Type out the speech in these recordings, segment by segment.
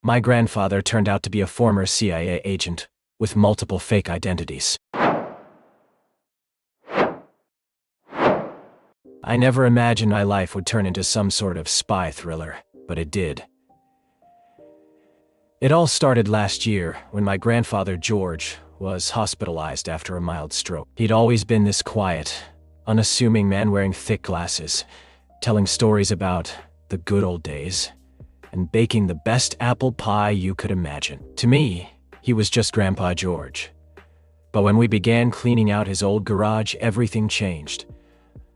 My grandfather turned out to be a former CIA agent with multiple fake identities. I never imagined my life would turn into some sort of spy thriller, but it did. It all started last year when my grandfather George was hospitalized after a mild stroke. He'd always been this quiet, unassuming man wearing thick glasses, telling stories about the good old days, and baking the best apple pie you could imagine. To me, he was just Grandpa George. But when we began cleaning out his old garage, everything changed.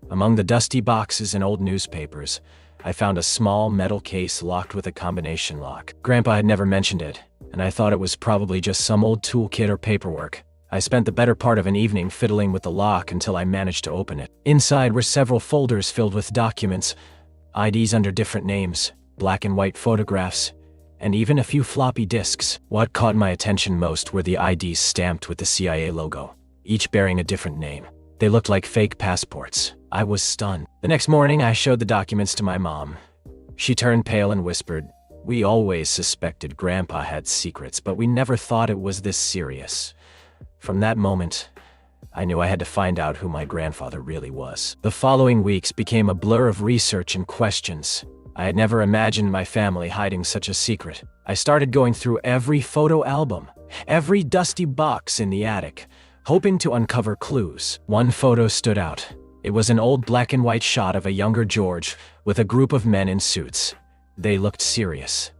Among the dusty boxes and old newspapers, I found a small metal case locked with a combination lock. Grandpa had never mentioned it, and I thought it was probably just some old toolkit or paperwork. I spent the better part of an evening fiddling with the lock until I managed to open it. Inside were several folders filled with documents, IDs under different names, black and white photographs, and even a few floppy disks. What caught my attention most were the IDs stamped with the CIA logo, each bearing a different name. They looked like fake passports. I was stunned. The next morning, I showed the documents to my mom. She turned pale and whispered, "We always suspected Grandpa had secrets, but we never thought it was this serious." From that moment, I knew I had to find out who my grandfather really was. The following weeks became a blur of research and questions. I had never imagined my family hiding such a secret. I started going through every photo album, every dusty box in the attic, hoping to uncover clues. One photo stood out. It was an old black and white shot of a younger George with a group of men in suits. They looked serious.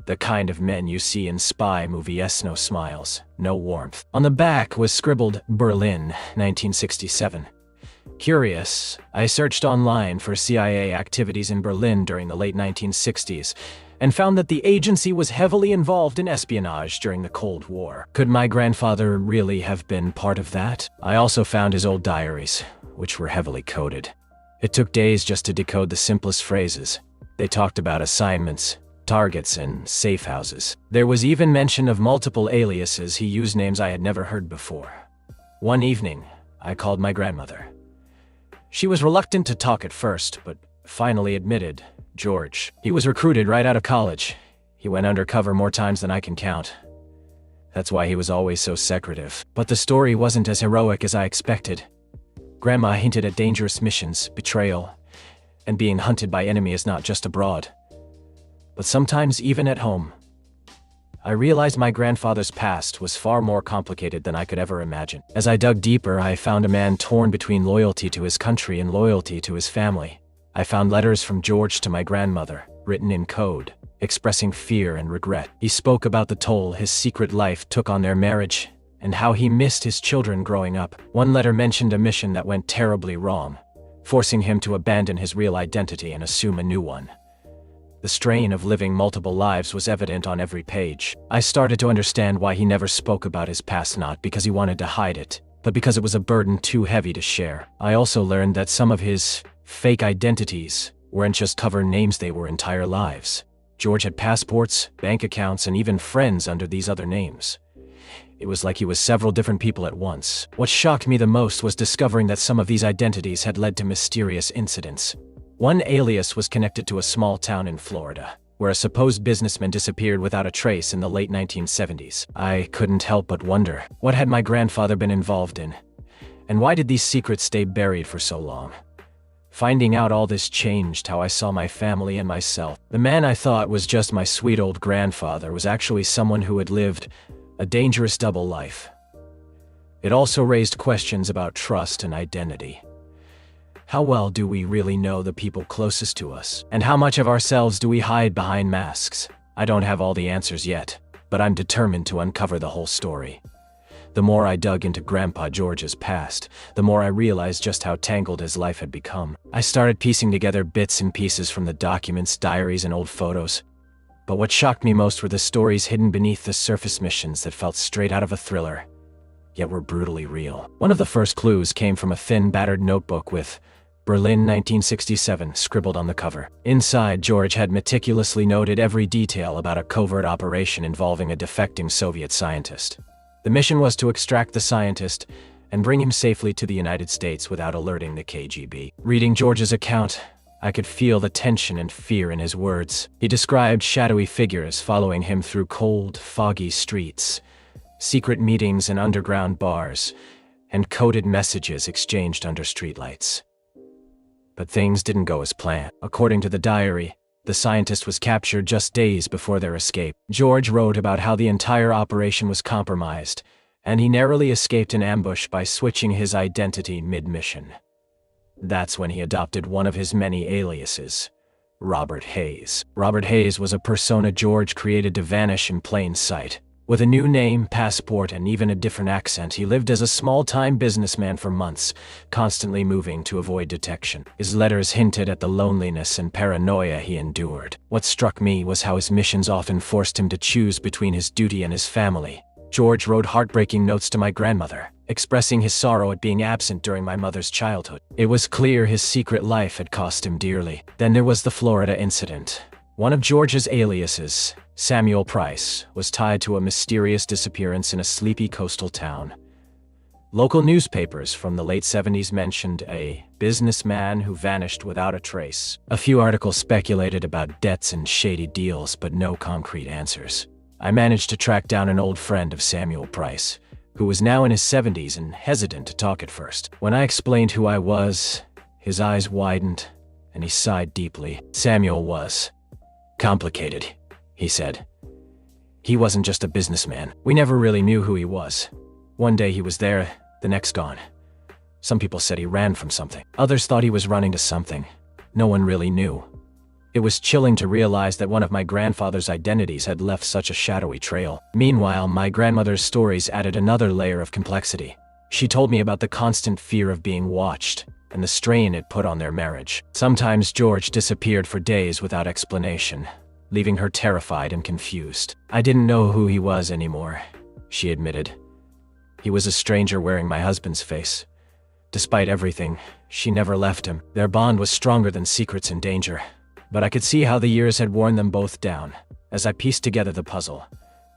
The kind of men you see in spy movies, no smiles, no warmth. On the back was scribbled Berlin, 1967. Curious, I searched online for CIA activities in Berlin during the late 1960s and found that the agency was heavily involved in espionage during the Cold War. Could my grandfather really have been part of that? I also found his old diaries, which were heavily coded. It took days just to decode the simplest phrases. They talked about assignments, targets, and safe houses. There was even mention of multiple aliases. He used names I had never heard before. One evening, I called my grandmother. She was reluctant to talk at first, but finally admitted, George. He was recruited right out of college. He went undercover more times than I can count. That's why he was always so secretive. But the story wasn't as heroic as I expected. Grandma hinted at dangerous missions, betrayal, and being hunted by enemies not just abroad, but sometimes even at home. I realized my grandfather's past was far more complicated than I could ever imagine. As I dug deeper, I found a man torn between loyalty to his country and loyalty to his family. I found letters from George to my grandmother, written in code, expressing fear and regret. He spoke about the toll his secret life took on their marriage, and how he missed his children growing up. One letter mentioned a mission that went terribly wrong, forcing him to abandon his real identity and assume a new one. The strain of living multiple lives was evident on every page. I started to understand why he never spoke about his past, not because he wanted to hide it, but because it was a burden too heavy to share. I also learned that some of his fake identities weren't just cover names, they were entire lives. George had passports, bank accounts, and even friends under these other names. It was like he was several different people at once. What shocked me the most was discovering that some of these identities had led to mysterious incidents. One alias was connected to a small town in Florida, where a supposed businessman disappeared without a trace in the late 1970s. I couldn't help but wonder, what had my grandfather been involved in? And why did these secrets stay buried for so long? Finding out all this changed how I saw my family and myself. The man I thought was just my sweet old grandfather was actually someone who had lived a dangerous double life. It also raised questions about trust and identity. How well do we really know the people closest to us? And how much of ourselves do we hide behind masks? I don't have all the answers yet, but I'm determined to uncover the whole story. The more I dug into Grandpa George's past, the more I realized just how tangled his life had become. I started piecing together bits and pieces from the documents, diaries, and old photos. But what shocked me most were the stories hidden beneath the surface, missions that felt straight out of a thriller, yet were brutally real. One of the first clues came from a thin, battered notebook with Berlin 1967 scribbled on the cover. Inside, George had meticulously noted every detail about a covert operation involving a defecting Soviet scientist. The mission was to extract the scientist and bring him safely to the United States without alerting the KGB. Reading George's account, I could feel the tension and fear in his words. He described shadowy figures following him through cold, foggy streets, secret meetings in underground bars, and coded messages exchanged under streetlights. But things didn't go as planned. According to the diary, the scientist was captured just days before their escape. George wrote about how the entire operation was compromised, and he narrowly escaped an ambush by switching his identity mid-mission. That's when he adopted one of his many aliases, Robert Hayes. Robert Hayes was a persona George created to vanish in plain sight. With a new name, passport, and even a different accent, he lived as a small-time businessman for months, constantly moving to avoid detection. His letters hinted at the loneliness and paranoia he endured. What struck me was how his missions often forced him to choose between his duty and his family. George wrote heartbreaking notes to my grandmother, expressing his sorrow at being absent during my mother's childhood. It was clear his secret life had cost him dearly. Then there was the Florida incident. One of George's aliases, Samuel Price, was tied to a mysterious disappearance in a sleepy coastal town. Local newspapers from the late 70s mentioned a businessman who vanished without a trace. A few articles speculated about debts and shady deals, but no concrete answers. I managed to track down an old friend of Samuel Price, who was now in his 70s and hesitant to talk at first. When I explained who I was, his eyes widened, and he sighed deeply. Samuel was complicated, he said. He wasn't just a businessman. We never really knew who he was. One day he was there, the next gone. Some people said he ran from something. Others thought he was running to something. No one really knew. It was chilling to realize that one of my grandfather's identities had left such a shadowy trail. Meanwhile, my grandmother's stories added another layer of complexity. She told me about the constant fear of being watched and the strain it put on their marriage. Sometimes George disappeared for days without explanation, leaving her terrified and confused. I didn't know who he was anymore, she admitted. He was a stranger wearing my husband's face. Despite everything, she never left him. Their bond was stronger than secrets and danger. But I could see how the years had worn them both down. As I pieced together the puzzle,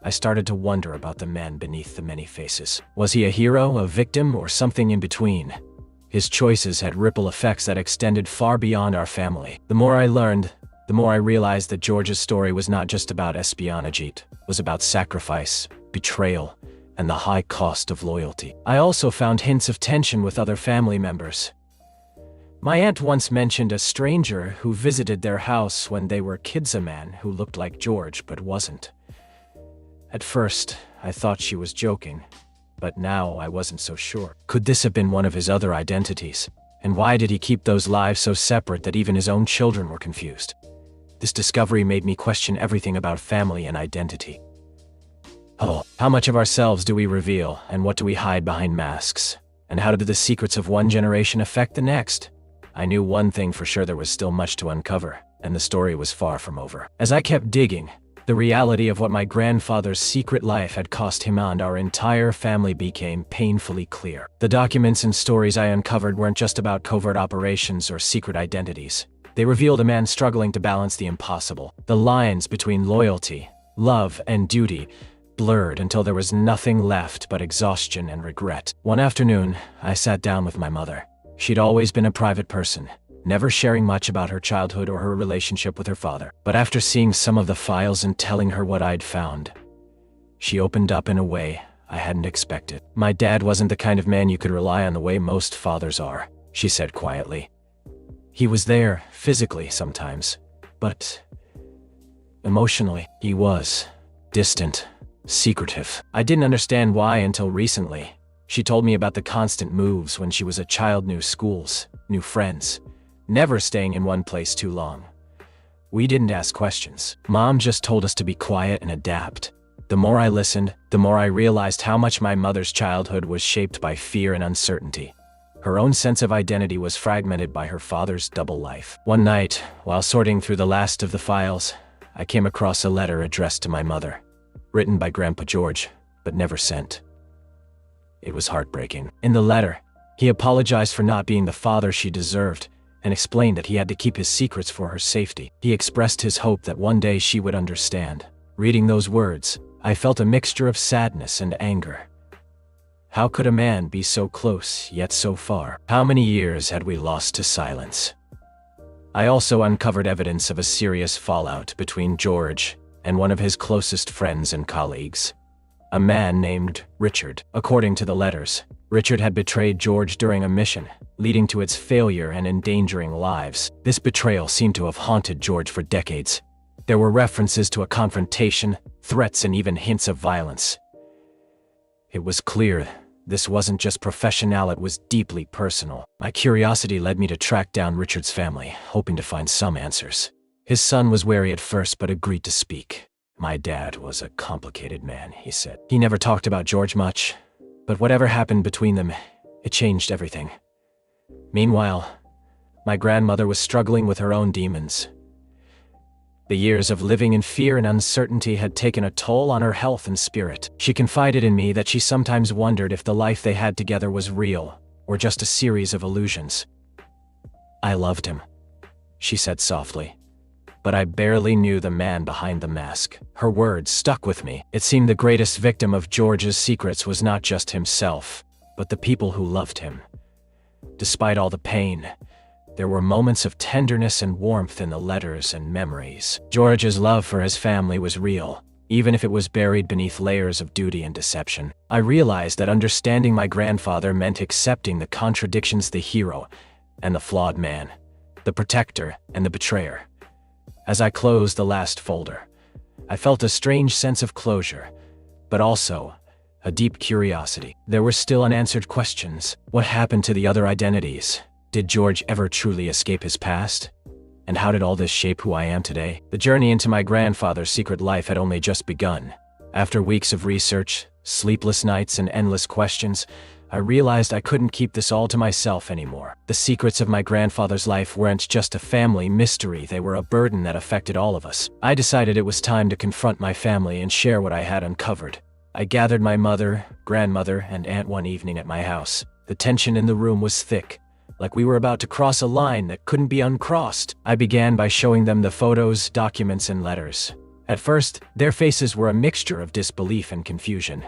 I started to wonder about the man beneath the many faces. Was he a hero, a victim, or something in between? His choices had ripple effects that extended far beyond our family. The more I learned, the more I realized that George's story was not just about espionage, it was about sacrifice, betrayal, and the high cost of loyalty. I also found hints of tension with other family members. My aunt once mentioned a stranger who visited their house when they were kids, a man who looked like George but wasn't. At first, I thought she was joking, but now I wasn't so sure. Could this have been one of his other identities? And why did he keep those lives so separate that even his own children were confused? This discovery made me question everything about family and identity. Oh, how much of ourselves do we reveal, and what do we hide behind masks? And how did the secrets of one generation affect the next? I knew one thing for sure: there was still much to uncover, and the story was far from over. As I kept digging, the reality of what my grandfather's secret life had cost him and our entire family became painfully clear. The documents and stories I uncovered weren't just about covert operations or secret identities. They revealed a man struggling to balance the impossible. The lines between loyalty, love, and duty blurred until there was nothing left but exhaustion and regret. One afternoon, I sat down with my mother. She'd always been a private person, never sharing much about her childhood or her relationship with her father. But after seeing some of the files and telling her what I'd found, she opened up in a way I hadn't expected. My dad wasn't the kind of man you could rely on the way most fathers are, she said quietly. He was there, physically sometimes, but emotionally, he was distant, secretive. I didn't understand why until recently. She told me about the constant moves when she was a child, new schools, new friends, never staying in one place too long. We didn't ask questions. Mom just told us to be quiet and adapt. The more I listened, the more I realized how much my mother's childhood was shaped by fear and uncertainty. Her own sense of identity was fragmented by her father's double life. One night, while sorting through the last of the files, I came across a letter addressed to my mother, written by Grandpa George, but never sent. It was heartbreaking. In the letter, he apologized for not being the father she deserved and explained that he had to keep his secrets for her safety. He expressed his hope that one day she would understand. Reading those words, I felt a mixture of sadness and anger. How could a man be so close, yet so far? How many years had we lost to silence? I also uncovered evidence of a serious fallout between George and one of his closest friends and colleagues, a man named Richard. According to the letters, Richard had betrayed George during a mission, leading to its failure and endangering lives. This betrayal seemed to have haunted George for decades. There were references to a confrontation, threats, and even hints of violence. It was clear this wasn't just professional, it was deeply personal. My curiosity led me to track down Richard's family, hoping to find some answers. His son was wary at first but agreed to speak. My dad was a complicated man, he said. He never talked about George much, but whatever happened between them, it changed everything. Meanwhile, my grandmother was struggling with her own demons. The years of living in fear and uncertainty had taken a toll on her health and spirit. She confided in me that she sometimes wondered if the life they had together was real, or just a series of illusions. "I loved him," she said softly, "but I barely knew the man behind the mask." Her words stuck with me. It seemed the greatest victim of George's secrets was not just himself, but the people who loved him. Despite all the pain, there were moments of tenderness and warmth in the letters and memories. George's love for his family was real, even if it was buried beneath layers of duty and deception. I realized that understanding my grandfather meant accepting the contradictions: the hero and the flawed man, the protector and the betrayer. As I closed the last folder, I felt a strange sense of closure, but also a deep curiosity. There were still unanswered questions. What happened to the other identities? Did George ever truly escape his past? And how did all this shape who I am today? The journey into my grandfather's secret life had only just begun. After weeks of research, sleepless nights, and endless questions, I realized I couldn't keep this all to myself anymore. The secrets of my grandfather's life weren't just a family mystery, they were a burden that affected all of us. I decided it was time to confront my family and share what I had uncovered. I gathered my mother, grandmother, and aunt one evening at my house. The tension in the room was thick, like we were about to cross a line that couldn't be uncrossed. I began by showing them the photos, documents, and letters. At first, their faces were a mixture of disbelief and confusion.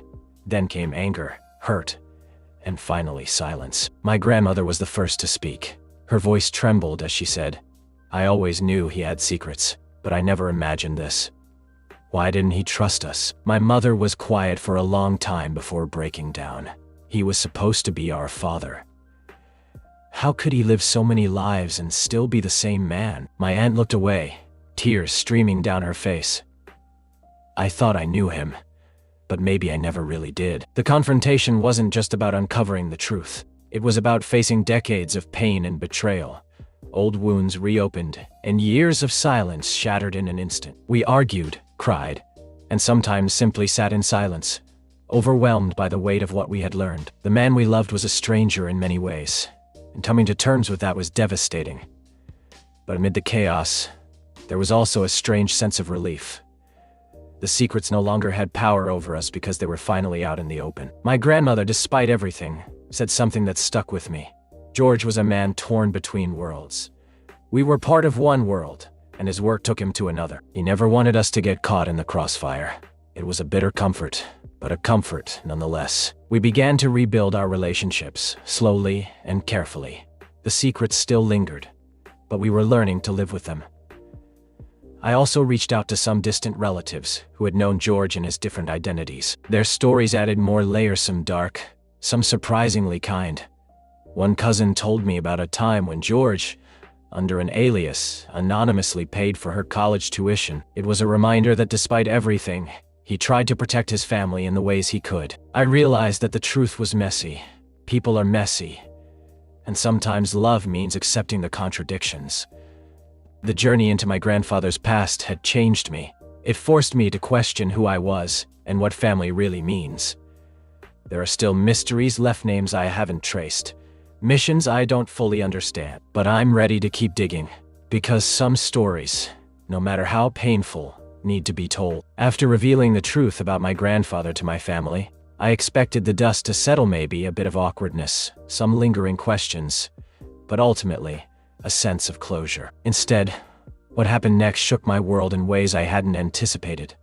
Then came anger, hurt, and finally silence. My grandmother was the first to speak. Her voice trembled as she said, "I always knew he had secrets, but I never imagined this. Why didn't he trust us?" My mother was quiet for a long time before breaking down. "He was supposed to be our father. How could he live so many lives and still be the same man?" My aunt looked away, tears streaming down her face. "I thought I knew him, but maybe I never really did." The confrontation wasn't just about uncovering the truth. It was about facing decades of pain and betrayal. Old wounds reopened, and years of silence shattered in an instant. We argued, cried, and sometimes simply sat in silence, overwhelmed by the weight of what we had learned. The man we loved was a stranger in many ways, and coming to terms with that was devastating. But amid the chaos, there was also a strange sense of relief. The secrets no longer had power over us because they were finally out in the open. My grandmother, despite everything, said something that stuck with me. George was a man torn between worlds. We were part of one world, and his work took him to another. He never wanted us to get caught in the crossfire. It was a bitter comfort, but a comfort nonetheless. We began to rebuild our relationships, slowly and carefully. The secrets still lingered, but we were learning to live with them. I also reached out to some distant relatives who had known George in his different identities. Their stories added more layers, some dark, some surprisingly kind. One cousin told me about a time when George, under an alias, anonymously paid for her college tuition. It was a reminder that despite everything, he tried to protect his family in the ways he could. I realized that the truth was messy. People are messy. And sometimes love means accepting the contradictions. The journey into my grandfather's past had changed me. It forced me to question who I was and what family really means. There are still mysteries left, names I haven't traced, missions I don't fully understand. But I'm ready to keep digging, because some stories, no matter how painful, need to be told. After revealing the truth about my grandfather to my family, I expected the dust to settle, maybe a bit of awkwardness, some lingering questions, but ultimately, a sense of closure. Instead, what happened next shook my world in ways I hadn't anticipated.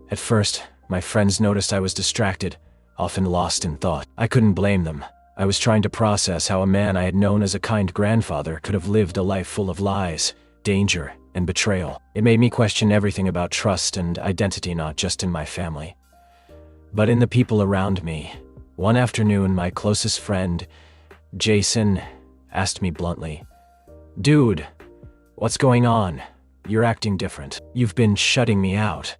At first, my friends noticed I was distracted, often lost in thought. I couldn't blame them. I was trying to process how a man I had known as a kind grandfather could have lived a life full of lies, danger, and betrayal. It made me question everything about trust and identity, not just in my family, but in the people around me. One afternoon, my closest friend, Jason, asked me bluntly, "Dude, what's going on? You're acting different. You've been shutting me out."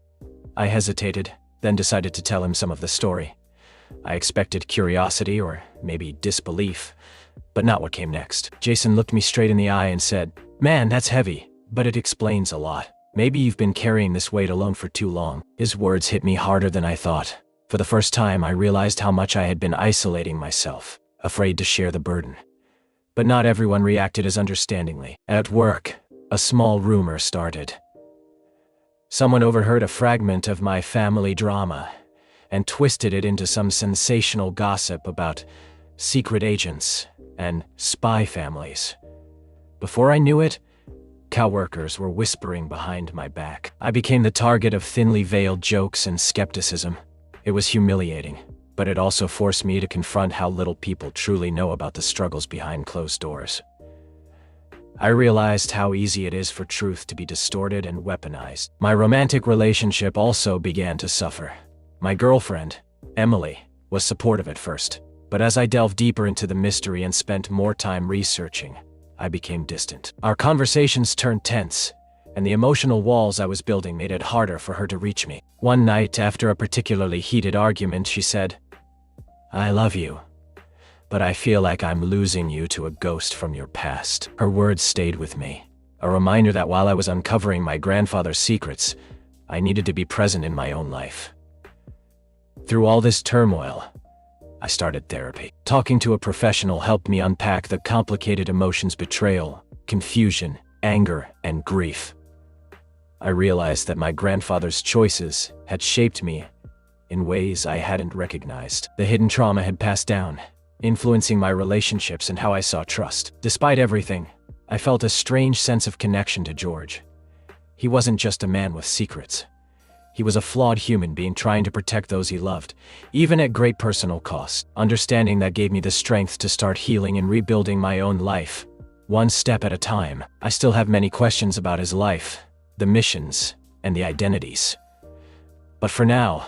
I hesitated, then decided to tell him some of the story. I expected curiosity or maybe disbelief, but not what came next. Jason looked me straight in the eye and said, "Man, that's heavy, but it explains a lot. Maybe you've been carrying this weight alone for too long." His words hit me harder than I thought. For the first time, I realized how much I had been isolating myself, afraid to share the burden. But not everyone reacted as understandingly. At work, a small rumor started. Someone overheard a fragment of my family drama and twisted it into some sensational gossip about secret agents and spy families. Before I knew it, coworkers were whispering behind my back. I became the target of thinly veiled jokes and skepticism. It was humiliating, but it also forced me to confront how little people truly know about the struggles behind closed doors. I realized how easy it is for truth to be distorted and weaponized. My romantic relationship also began to suffer. My girlfriend, Emily, was supportive at first, but as I delved deeper into the mystery and spent more time researching, I became distant. Our conversations turned tense, and the emotional walls I was building made it harder for her to reach me. One night, after a particularly heated argument, she said, "I love you, but I feel like I'm losing you to a ghost from your past." Her words stayed with me, a reminder that while I was uncovering my grandfather's secrets, I needed to be present in my own life. Through all this turmoil, I started therapy. Talking to a professional helped me unpack the complicated emotions: betrayal, confusion, anger, and grief. I realized that my grandfather's choices had shaped me in ways I hadn't recognized. The hidden trauma had passed down, influencing my relationships and how I saw trust. Despite everything, I felt a strange sense of connection to George. He wasn't just a man with secrets. He was a flawed human being trying to protect those he loved, even at great personal cost. Understanding that gave me the strength to start healing and rebuilding my own life, one step at a time. I still have many questions about his life, the missions, and the identities. But for now,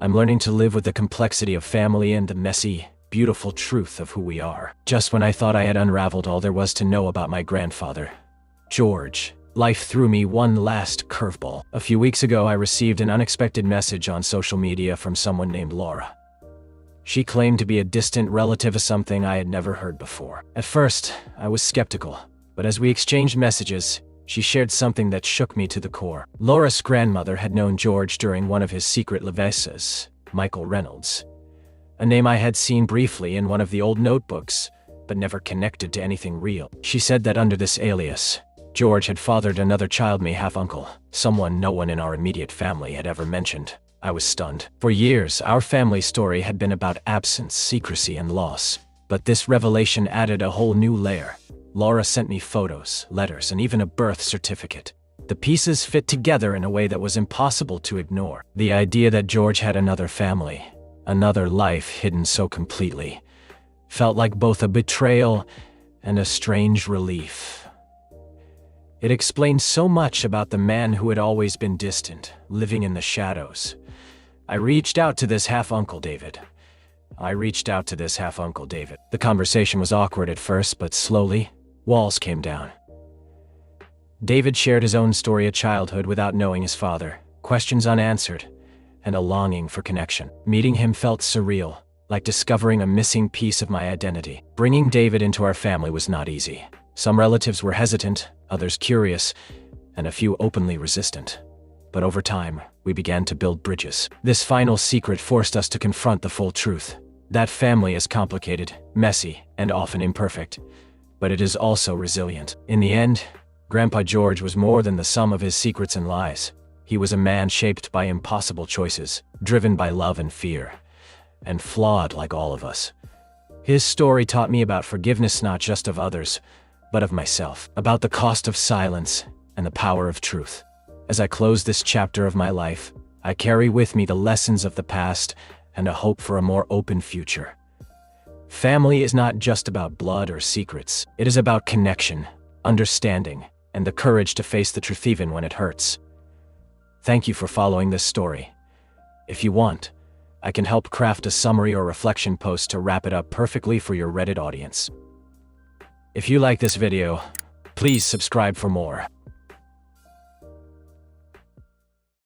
I'm learning to live with the complexity of family and the messy, beautiful truth of who we are. Just when I thought I had unraveled all there was to know about my grandfather, George, life threw me one last curveball. A few weeks ago, I received an unexpected message on social media from someone named Laura. She claimed to be a distant relative of something I had never heard before. At first, I was skeptical, but as we exchanged messages, she shared something that shook me to the core. Laura's grandmother had known George during one of his secret leveses, Michael Reynolds, a name I had seen briefly in one of the old notebooks, but never connected to anything real. She said that under this alias, George had fathered another child, my half-uncle, someone no one in our immediate family had ever mentioned. I was stunned. For years, our family story had been about absence, secrecy, and loss, but this revelation added a whole new layer. Laura sent me photos, letters, and even a birth certificate. The pieces fit together in a way that was impossible to ignore. The idea that George had another family, another life hidden so completely, felt like both a betrayal and a strange relief. It explained so much about the man who had always been distant, living in the shadows. I reached out to this half-uncle David. The conversation was awkward at first, but slowly, walls came down. David shared his own story of childhood without knowing his father, questions unanswered, and a longing for connection. Meeting him felt surreal, like discovering a missing piece of my identity. Bringing David into our family was not easy. Some relatives were hesitant, others curious, and a few openly resistant. But over time, we began to build bridges. This final secret forced us to confront the full truth. That family is complicated, messy, and often imperfect, but it is also resilient. In the end, Grandpa George was more than the sum of his secrets and lies. He was a man shaped by impossible choices, driven by love and fear, and flawed like all of us. His story taught me about forgiveness, not just of others, but of myself, about the cost of silence and the power of truth. As I close this chapter of my life, I carry with me the lessons of the past and a hope for a more open future. Family is not just about blood or secrets. It is about connection, understanding, and the courage to face the truth even when it hurts. Thank you for following this story. If you want, I can help craft a summary or reflection post to wrap it up perfectly for your Reddit audience. If you like this video, please subscribe for more.